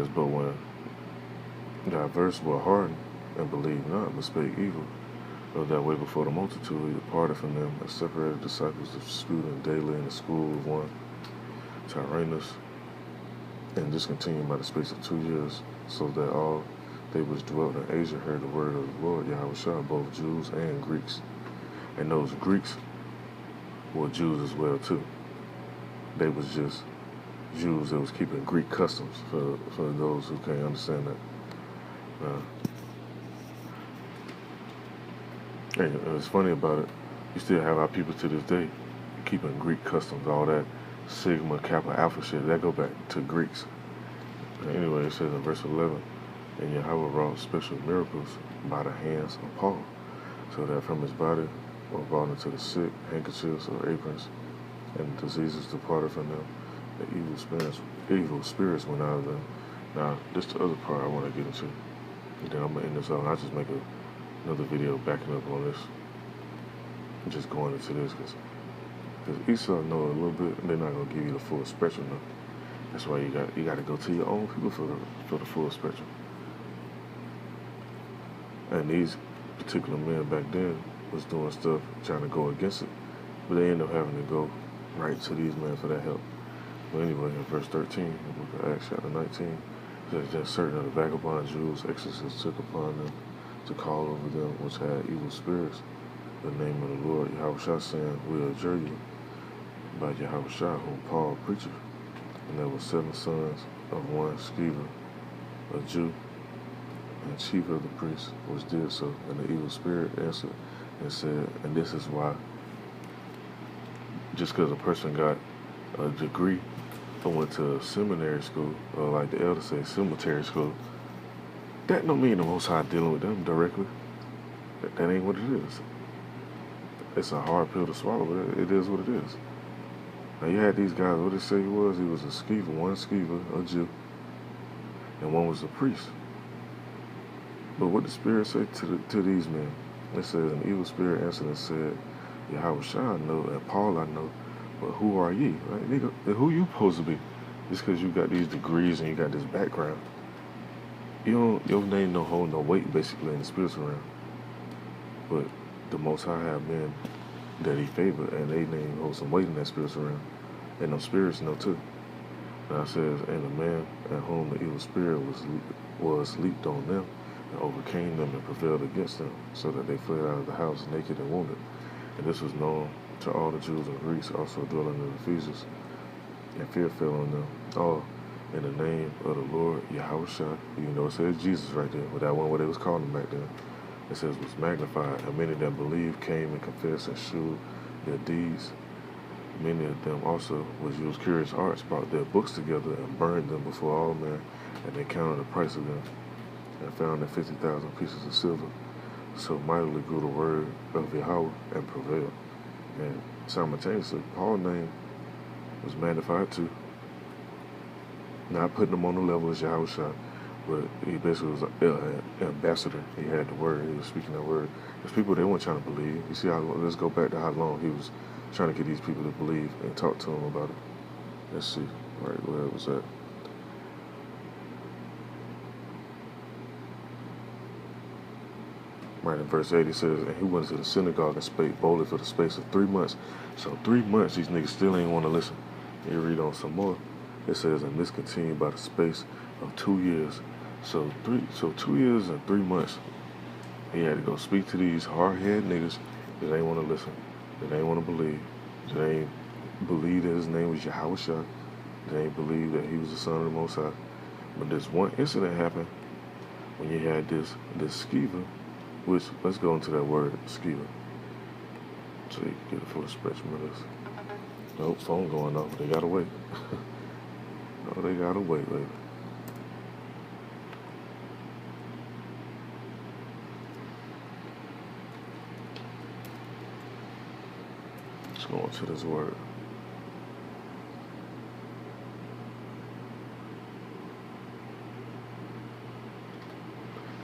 says, but when diverse were hardened and believed not, but spake evil of that way before the multitude, he departed from them and separated disciples of students daily in the school of one Tyrannus, and discontinued by the space of 2 years, so that all they which dwelt in Asia heard the word of the Lord Yahushua, both Jews and Greeks. And those Greeks were Jews as well too. They was just Jews that was keeping Greek customs, for those who can't understand that. And it's funny about it, you still have our people to this day keeping Greek customs, all that Sigma, Kappa, Alpha shit, that go back to Greeks. Anyway, it says in verse 11, and Yahweh wrought special miracles by the hands of Paul, so that from his body were brought into the sick handkerchiefs or aprons, and diseases departed from them. The evil spirits went out of them. Now, this is the other part I want to get into. And then I'm going to end this off. I'll just make another video backing up on this. Just going into this, because Esau know a little bit, and they're not going to give you the full spectrum though. That's why you got to go to your own people for the full spectrum. And these particular men back then was doing stuff trying to go against it, but they ended up having to go right to these men for that help. But anyway, in verse 13, the book of Acts chapter 19, says that certain of the vagabond Jews exorcists took upon them to call over them which had evil spirits the name of the Lord Yahushua, saying, we adjure you by Yahushua, whom Paul preacheth. And there were 7 sons of one Sceva, a Jew, and chief of the priests, which did so. And the evil spirit answered and said, and this is why, just because a person got a degree or went to seminary school, or like the elders say, cemetery school, that don't mean the Most High dealing with them directly. That ain't what it is. It's a hard pill to swallow, but it is what it is. Now you had these guys, what did it say he was? He was a Sceva, one Sceva, a Jew, and one was a priest. But what did the Spirit say to these men? It says, an evil spirit answered and said, Yahushua I know, and Paul I know, but who are ye? Right? Nigga, who you supposed to be? Just because you got these degrees and you got this background, your name don't hold no weight basically in the spiritual realm. But the Most High have men that he favored, and they name holds some weight in that spiritual realm. And those spirits know too. Now it says, and the man at whom the evil spirit was leaped on them, and overcame them and prevailed against them, so that they fled out of the house naked and wounded. And this was known to all the Jews and Greeks also dwelling in Ephesus, and fear fell on them all in the name of the Lord Yahushua. Even though it says Jesus right there, but that one what they was calling him back then, it says was magnified, and many that believed came and confessed and shewed their deeds. Many of them also, which used curious arts, brought their books together and burned them before all men, and they counted the price of them, and found that 50,000 pieces of silver. So mightily grew the word of Yahweh and prevailed. And simultaneously, Paul's name was magnified too. Not putting him on the level as Yahushua, but he basically was an ambassador. He had the word. He was speaking that word. There's people they weren't trying to believe. You see how? Let's go back to how long he was trying to get these people to believe and talk to them about it. Let's see, right where it was at. Right in verse 8, he says, and he went to the synagogue and spake boldly for the space of 3 months. So 3 months, these niggas still ain't want to listen. You read on some more. It says, and this continued by the space of 2 years. So 2 years and 3 months, he had to go speak to these hard-headed niggas that ain't want to listen, that ain't want to believe, that ain't believe that his name was Yahushua, that ain't believe that he was the son of the Most High. But this one incident happened when you had this Sceva, which, let's go into that word, Sceva, so you can get a full spectrum of this. Nope, phone going off, they gotta wait. No, they gotta wait, baby. Let's go into this word.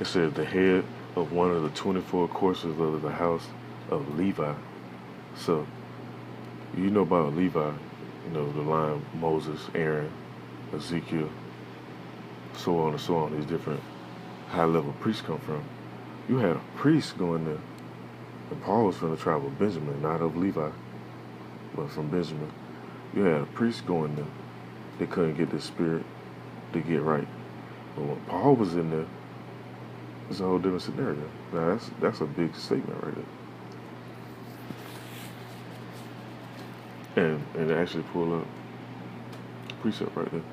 It says the head of one of the 24 courses of the house of Levi. So, you know about Levi, you know, the line Moses, Aaron, Ezekiel, so on and so on, these different high-level priests come from. You had a priest going there, and Paul was from the tribe of Benjamin, not of Levi, but from Benjamin. You had a priest going there. They couldn't get the spirit to get right. But when Paul was in there, it's a whole different scenario. Now that's a big statement right there. And actually pull up a precept right there,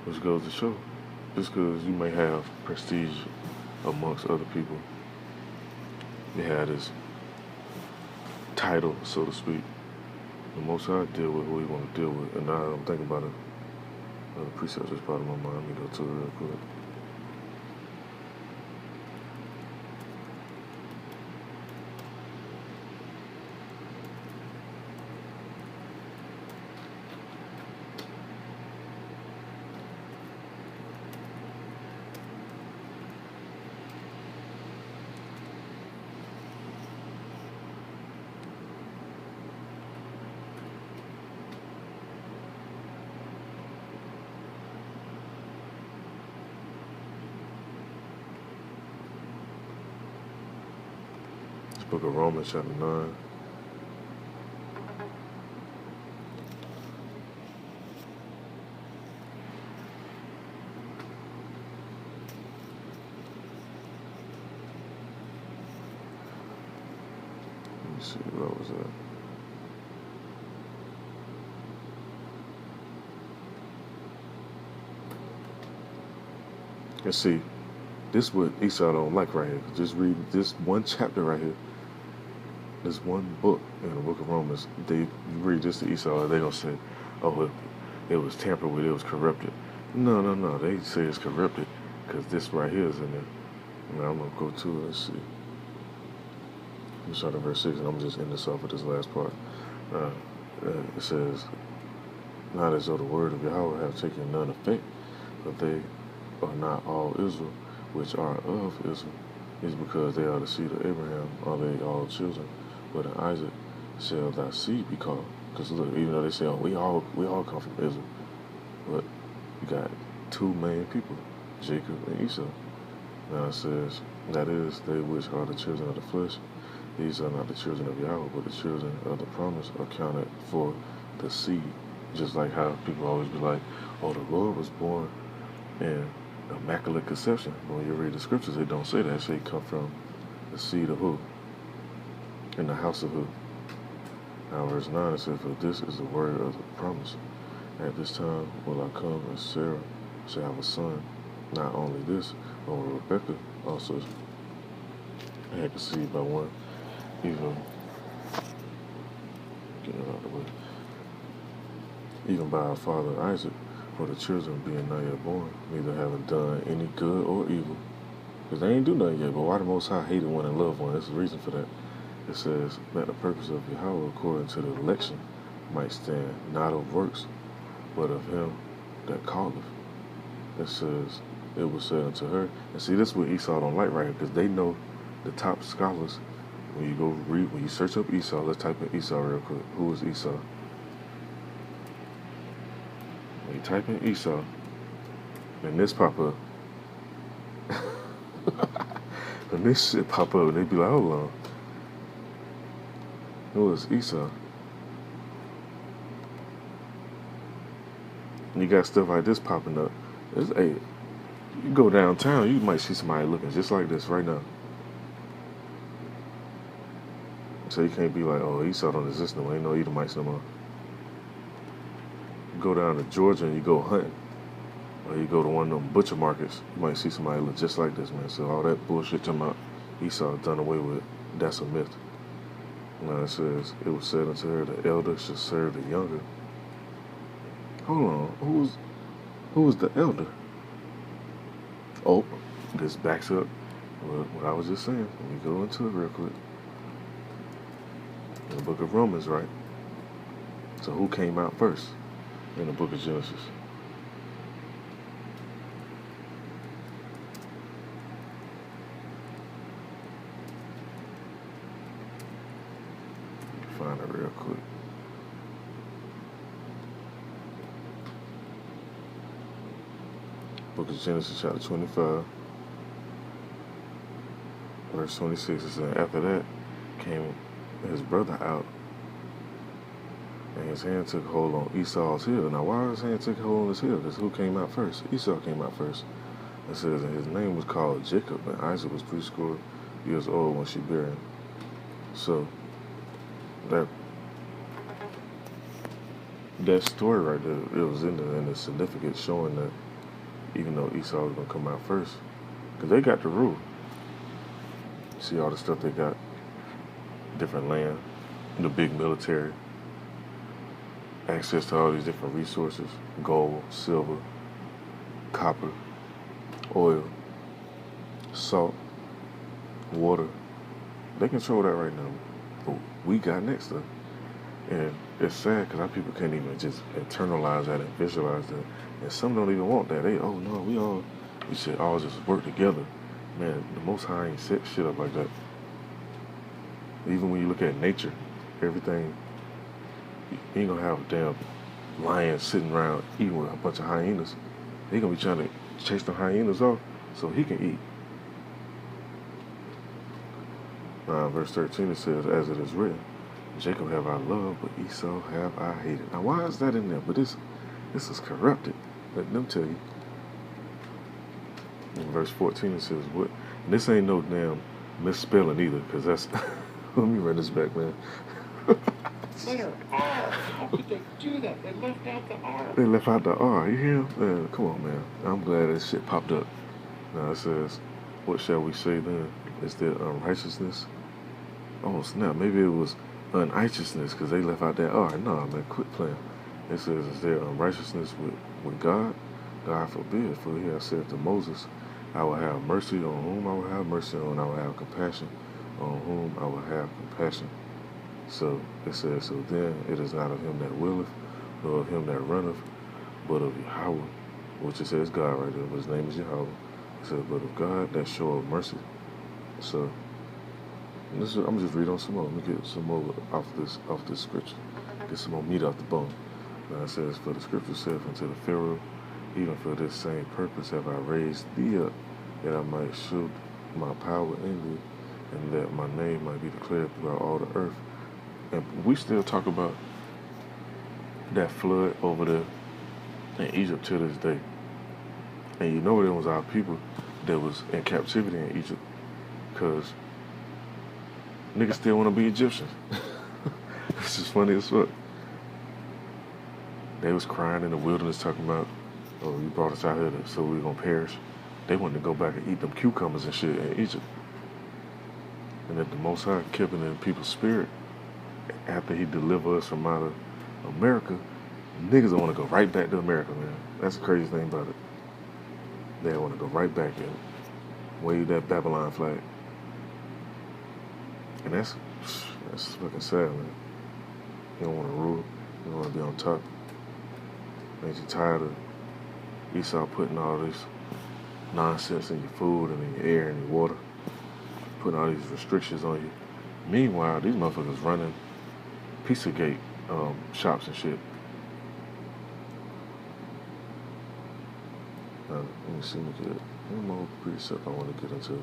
which goes to show, just because you may have prestige amongst other people, you have this title, so to speak. The Most High deal with who He want to deal with. And now I'm thinking about another precept just part of my mind. Let me go to it real quick. This book of Romans, chapter 9. Let me see, where was that? And see, this is what Esau don't like right here. Just read this one chapter right here. This one book in the book of Romans. You read this to Esau, they're going to say, oh, it was tampered with, it was corrupted. No. They say it's corrupted because this right here is in there. Now I'm going to go to it. Let's see. Let's start at verse 6, and I'm just end this off with this last part. It says, not as though the word of Yahweh have taken none effect, but they are not all Israel, which are of Israel, is because they are the seed of Abraham, are they all children? But in Isaac shall thy seed be called. Because look, even though they say, oh, we all come from Israel, but you got two main people, Jacob and Esau. Now it says, that is, they which are the children of the flesh, these are not the children of Yahweh, but the children of the promise are counted for the seed. Just like how people always be like, oh, the Lord was born in immaculate conception. But when you read the scriptures, they don't say that. They say come from the seed of who? In the house of who? Now verse 9 it says, for this is the word of the promise. At this time will I come, and Sarah shall have a son. Not only this, but Rebekah also had conceived by one, even getting it out of the way, even by our father Isaac, for the children being not yet born, neither having done any good or evil. Because they ain't do nothing yet, but why the Most High hated one and loved one? There's a reason for that. It says that the purpose of Yahweh according to the election might stand, not of works, but of him that calleth. It says, it was said unto her. And see, this is what Esau don't like right here, because they know the top scholars. When you go read, when you search up Esau, let's type in Esau real quick. Who is Esau? When you type in Esau, and this pop up. When this shit pop up, they be like, hold on. Who is Esau? And you got stuff like this popping up. Hey, you go downtown, you might see somebody looking just like this right now. So you can't be like, oh, Esau don't exist no more. Ain't no Edomites no more. You go down to Georgia and you go hunting. Or you go to one of them butcher markets, you might see somebody look just like this, man. So all that bullshit talking about Esau done away with, that's a myth. Now it says, it was said unto her, the elder should serve the younger. Hold on, who was the elder? Oh, this backs up what I was just saying. Let me go into it real quick. In the book of Romans, right? So who came out first in the book of Genesis? Find it real quick. Book of Genesis, chapter 25, verse 26. It said, after that came his brother out, and his hand took hold on Esau's heel. Now, why his hand took hold on his heel? Because who came out first? Esau came out first. It says, and his name was called Jacob, and Isaac was 70 years old when she bare him. So, that story right there, it was in there, and it's significant, showing that even though Esau was going to come out first, because they got the rule. See all the stuff they got, different land, the big military, access to all these different resources, gold, silver, copper, oil, salt, water. They control that right now. But we got next to. And it's sad because our people can't even just internalize that and visualize that. And some don't even want that. They, oh no, we should all just work together. Man, the Most High ain't set shit up like that. Even when you look at nature, everything, you ain't gonna have a damn lion sitting around eating with a bunch of hyenas. He gonna be trying to chase the hyenas off so he can eat. Verse 13, it says, as it is written, Jacob have I loved, but Esau have I hated. Now, why is that in there? But this is corrupted. Let them tell you. In verse 14, it says, what? And this ain't no damn misspelling either, because that's... Let me run this back, man. Letter R. How could they do that? They left out the R. They left out the R. You hear? Man, come on, man. I'm glad that shit popped up. Now it says, what shall we say then? Is there unrighteousness? Oh, snap. Maybe it was unrighteousness because they left out that R. No, man, quit playing. It says, is there unrighteousness with God? God forbid, for he has said to Moses, I will have mercy on whom I will have mercy on, I will have compassion on whom I will have compassion. So it says, so then it is not of him that willeth, nor of him that runneth, but of Yahweh, which it says God right there, but his name is Yahweh. It says, but of God that showeth mercy. So I'm just reading on some more. Let me get some more off this scripture. Get some more meat off the bone. Now it says, for the scripture saith unto the Pharaoh, even for this same purpose have I raised thee up, that I might show my power in thee, and that my name might be declared throughout all the earth. And we still talk about that flood over there in Egypt to this day. And you know, there was our people that was in captivity in Egypt, because niggas still want to be Egyptians. This is funny as fuck. They was crying in the wilderness talking about, oh, you brought us out here so we were going to perish. They wanted to go back and eat them cucumbers and shit in Egypt. And that the Most High kept it in people's spirit after he delivered us from out of America. Niggas don't want to go right back to America, man. That's the crazy thing about it. They want to go right back and wave that Babylon flag. And that's fucking sad, man. You don't want to rule. You don't want to be on top. Ain't you tired of Esau putting all this nonsense in your food and in your air and your water, putting all these restrictions on you? Meanwhile, these motherfuckers running Pizzagate shops and shit. Let me see me get one more precept I want to get into.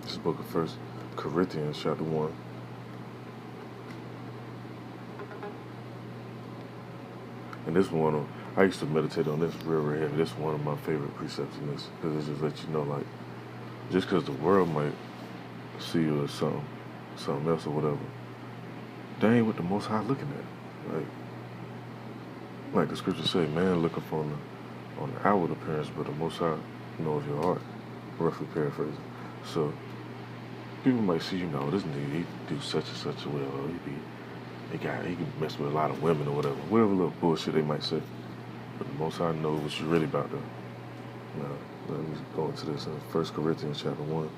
This is book of 1 Corinthians, chapter 1. And this one, I used to meditate on this real heavy. This is one of my favorite precepts in this, because it just lets you know, like, just because the world might see you as something else or whatever, that ain't what the Most High looking at. Like the scriptures say, man looking for on the outward appearance, but the Most High knows your heart. Roughly paraphrasing. So people might see, this nigga, he do such and such a well, he can mess with a lot of women or whatever little bullshit they might say. But the Most High knows what you really about though. Now, let me go into this in 1 Corinthians chapter 1.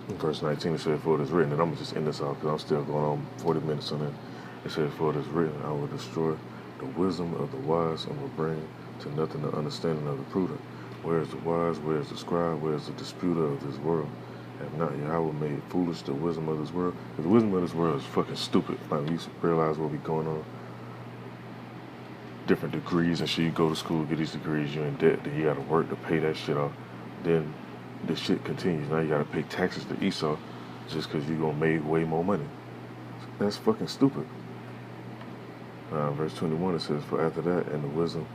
In verse 19, it says, for it is written, and I'm going to just end this off because I'm still going on 40 minutes on it. It says, for it is written, I will destroy the wisdom of the wise and will bring to nothing the understanding of the prudent. Where is the wise? Where is the scribe? Where is the disputer of this world? Have not Yahweh made foolish the wisdom of this world? The wisdom of this world is fucking stupid. Like, you realize what be going on. Different degrees and shit. You go to school, get these degrees, you're in debt, then you gotta work to pay that shit off. Then the shit continues. Now you gotta pay taxes to Esau just because you're gonna make way more money. That's fucking stupid. Verse 21, it says, for after that, and the wisdom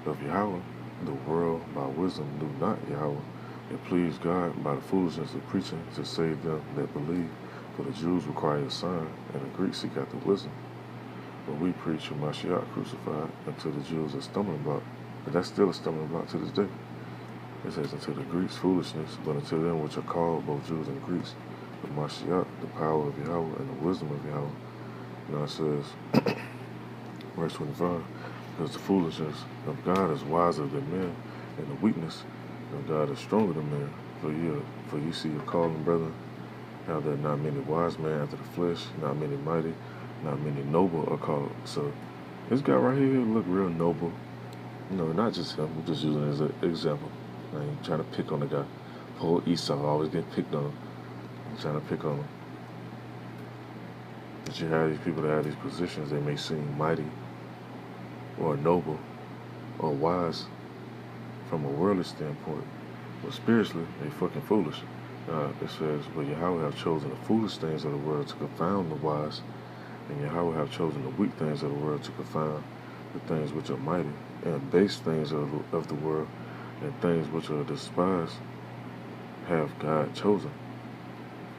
of Yahweh, the world by wisdom knew not Yahweh. It pleased God by the foolishness of preaching to save them that believe. For the Jews require a sign, and the Greeks seek after wisdom. But we preach Mashiach crucified, and to the Jews a stumbling block. But that's still a stumbling block to this day. It says, unto the Greeks foolishness, but unto them which are called, both Jews and Greeks, the Mashiach, the power of Yahweh, and the wisdom of Yahweh. Now it says, verse 25, because the foolishness of God is wiser than men, and the weakness of God is stronger than men. For you see your calling, brethren, how there are not many wise men after the flesh, not many mighty, not many noble are called. So this guy right here look real noble. You know, not just him. I'm just using it as an example. I ain't trying to pick on the guy. Poor Esau always getting picked on. I'm trying to pick on him. But you have these people that have these positions, they may seem mighty or noble or wise from a worldly standpoint, but spiritually, they fucking foolish. It says, but Yahweh have chosen the foolish things of the world to confound the wise, and Yahweh have chosen the weak things of the world to confound the things which are mighty, and base things of the world, and things which are despised have God chosen.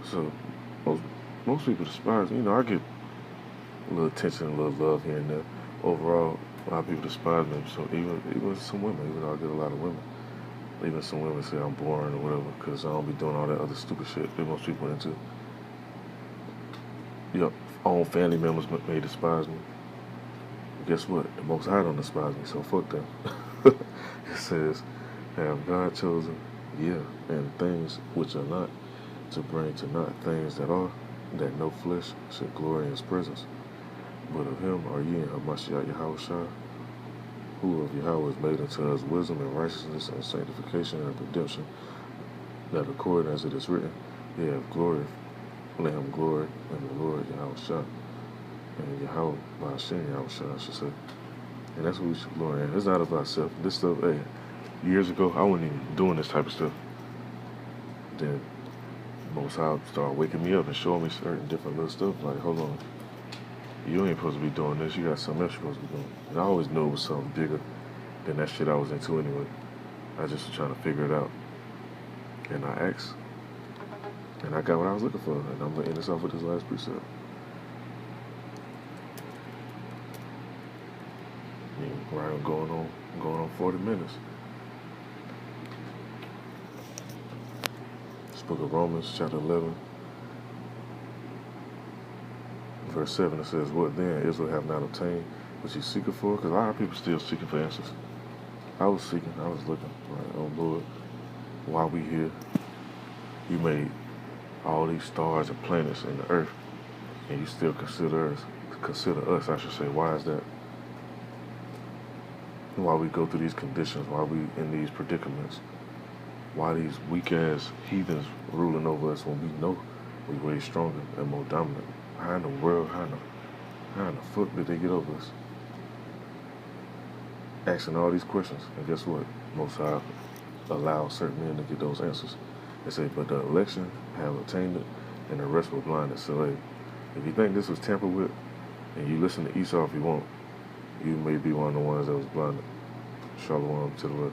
So most people despise. You know, I get a little attention, a little love here and there. Overall, a lot of people despise me. So even some women, even though I get a lot of women, even some women say I'm boring or whatever because I don't be doing all that other stupid shit that most people into. Your own family members may despise me. Guess what? The Most High don't despise me, so fuck them. It says, have God chosen, yeah, and things which are not, to bring to naught things that are, that no flesh should glory in his presence. But of him are ye in Hamashiach Yahushua, who of Yahweh is made unto us wisdom and righteousness and sanctification and redemption, that according as it is written, ye have glory, let him glory in the Lord Yahushua, and Yahweh by Hashem Yahushua, I should say. And that's what we should glory in. It's not about self. This stuff, hey, years ago, I wasn't even doing this type of stuff. Then Most High started waking me up and showing me certain different little stuff. Like, hold on, you ain't supposed to be doing this. You got something else you're supposed to be doing. And I always knew it was something bigger than that shit I was into anyway. I just was trying to figure it out. And I asked. And I got what I was looking for. And I'm going to end this off with this last precept. Right, I'm going on 40 minutes. This book of Romans, chapter 11, verse 7, it says, what then Israel have not obtained what you seeking for? Because a lot of people still seeking for answers. I was seeking, I was looking, like, oh Lord, why we here? You made all these stars and planets in the earth, and you still consider us, I should say. Why is that? Why we go through these conditions, why we in these predicaments, why these weak-ass heathens ruling over us when we know we way stronger and more dominant. How in the world, how in the fuck did they get over us? Asking all these questions, and guess what? Most High allow certain men to get those answers. They say, but the election have obtained it, and the rest were blinded. So, hey, if you think this was tampered with, and you listen to Esau if you want, you may be one of the ones that was blinded. Shalom to the Lord.